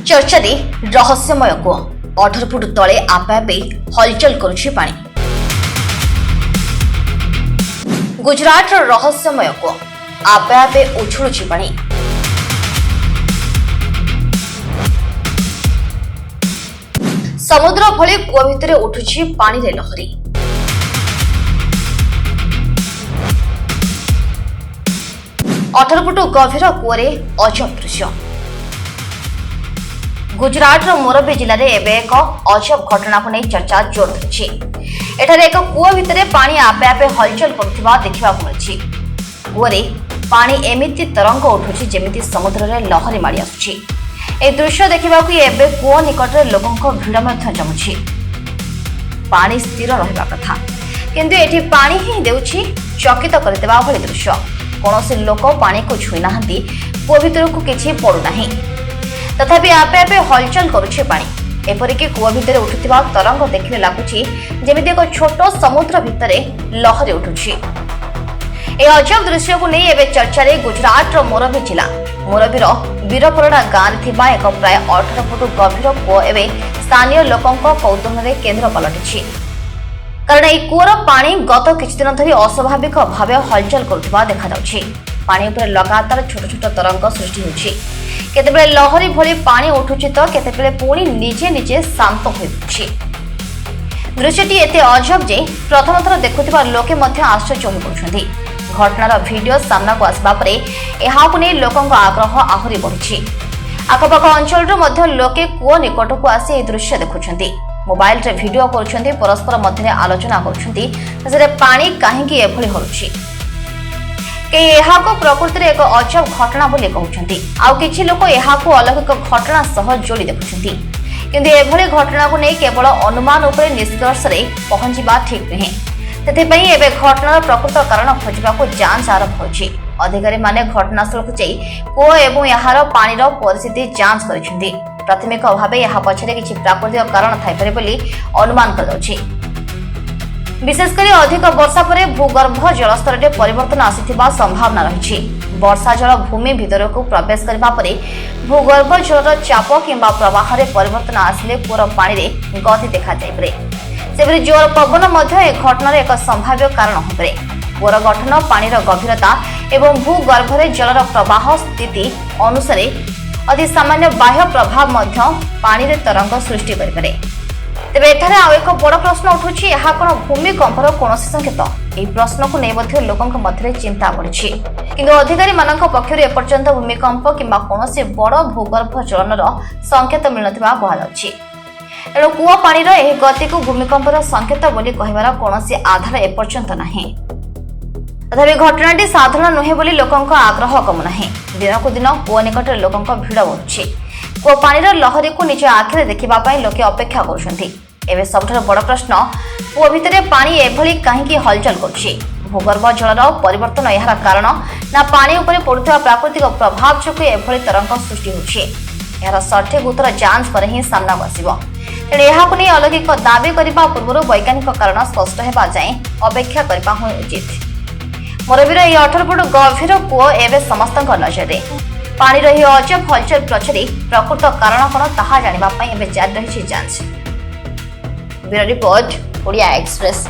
चर्चारे रहस्यमय कूଅ 18 फुट तले आपे आपे हलचल करुछि पानी। गुजरात रहस्यमय कूଅ आपे आपे उछुलुछि पानी। समुद्र भली कूଅ भितर उठुछि पानी रे लहरी। अठर फुट गभीर कूअरे अजब दृश्य। गुजरात मोरबी जिले में एवं एक अजब घटना को नहीं चर्चा जोर धरी। एठारे एक कूଅ भितर पानी आपे आपे हलचल करुवा देखा मिली। कूअरे पानी एमिति तरंग उठुछि जेमिति समुद्र में लहरी माड़ी आसुछि। ए दृश्य देखा कूଅ निकट लोकों भिड़ जमुछि। पानी स्थिर रहिबा कथा किंतु एठी पानी ही देउछि चकित करदेबा भली दृश्य। कौनसी लोक पानी को छुई नाहांती, कूଅ भितर को किछि पड़ू नाही, तथापि आपे आपे हलचल करुछि पानी। एपरिक कूଅ भितर उठुथिबा तरंग देखिले लागुछि जेमिति एक छोट समुद्र भितरे लहरी उठुछि। ए अजब दृश्य को नहीं एबे चर्चा रे गुजरात मोरबी जिला मोरबीर वीरपरडा गाँव में थिबा एक प्राय 18 फुट गभीर कूଅ एवं स्थानीय लोकों कौतूहल केन्द्र पलटिछि। कारण এই कूअर पानी गत किछि दिन धरि अस्वाभाविक भाव हलचल करुथिबा देखा जाउछि। पानी उपर लगातार छोट छोट तरंग सृष्टि होछि। केतेबेले लहरी भली पानी उठुछि तो केतेबेले पुणी निजे निजे शांत होइछि। दृश्यटी एते अजब जे प्रथम थर देखुथिबा लोके मध्य आश्चर्य होई पड़ुछन्ति। घटनार वीडियो सामना को आसबा परे एहाकु नै लोकंक आग्रह आहुरी बढ़िछि। आखपाख अंचल मध्य लोके कूଅ निकट को आसी ए दृश्य देखुछन्ति। मोबाइल रे वीडियो करुछन्ति, परस्पर मध्य आलोचना करुछन्ति जे पानी काहेकि एभली हरुछि। प्रकृति एक अजब घटना बोली कहउछन्ति। आउ किछि लोक एहाकु अलौकिक घटना सह जोड़ी देखुछन्ति। किंतु एभली घटना को नै केवल अनुमान उपरे निष्कर्ष रे पहुंचीबा ठीक नहे। तेथेपई एबे घटनार प्रकृत कारण खोजिबाकू जांच आरंभ होछि। अधिकारी माने घटनास्थल को जाई कूଅ एवं याहार पानीर परिस्थिति जांच करिसेंति। प्राथमिक भावे यहा पछरे किछि प्राकृतिक कारण थाई पारे बोली अनुमान करदछि। विशेषकर अधिक वर्षा पर भूगर्भ जलस्तर में परिवर्तन आसिथिबा संभावना रही। वर्षा जल भूमि भीतर को प्रवेश करबा परे भूगर्भ जलर चाप किंबा प्रवाह रे परिवर्तन आसिले कूअर पानी रे गति देखा जाय परे। सेबरी जोर पवन मध्य ए घटनार एक संभाव्य कारण होपरे। कूअर गठन, पानीर गभीरता एवं भूगर्भ रे जलर प्रवाह स्थिति अनुसार अति सामान्य बाह्य प्रभाव मध्य पानी रे तरंग सृष्टि करि पारे। तेबे एठारे आउ एक बड़ प्रश्न उठुछि, एहा कोन भूमिकंपर कोनोसी संकेत? एही प्रश्न को नै मध्य लोकंक मध्य चिंता बढ़िछि। किंतु अधिकारी मानक पक्षरु एपर्यंत भूमिकंप किंबा कोनोसी बड़ भूगर्भ चलनर संकेत मिलनथिबा कहलाछि। एणु कूଅ पानीर एही गति को भूमिकंपर संकेत बोली कहिबार कोनोसी आधार एपर्यंत नाही। तथापि घटनाटी साधारण नुहे बोली लोकंक आग्रह कम नाही। दिनकु दिन कूଅ निकट लोकंक भिड़ बढ़ुछि। कूଅ पानीर लहरी को निज आखिरे देखिबा पई लोके अपेक्षा करुछन्ति। एबे सबठार बड़ प्रश्न, कूଅ भितरे पानी एभली काहेकि हलचल करुछि? भूगर्भ जलर परिवर्तन एहार कारण ना पानी उपरे पडुथिबा प्राकृतिक प्रभाव जोगु एभली तरंग सृष्टि होछि? एहार सठिक उत्तर जांच करे ही सामना आसिबो। तेणु एहाकु नै अलौकिक दाबी करिबा पूर्व वैज्ञानिक कारण स्पष्ट हेबा जाय अपेक्षा करिबा उचित। मोरबीर ए 18 फुट गभीर कूଅ एबे समस्तक नजर रे। पानी रही अजब हलचल पछरे प्रकृत कारण कोन ताहा जानिबा पई एबे जारी रहिछि जांच। Bureau report, Odia express.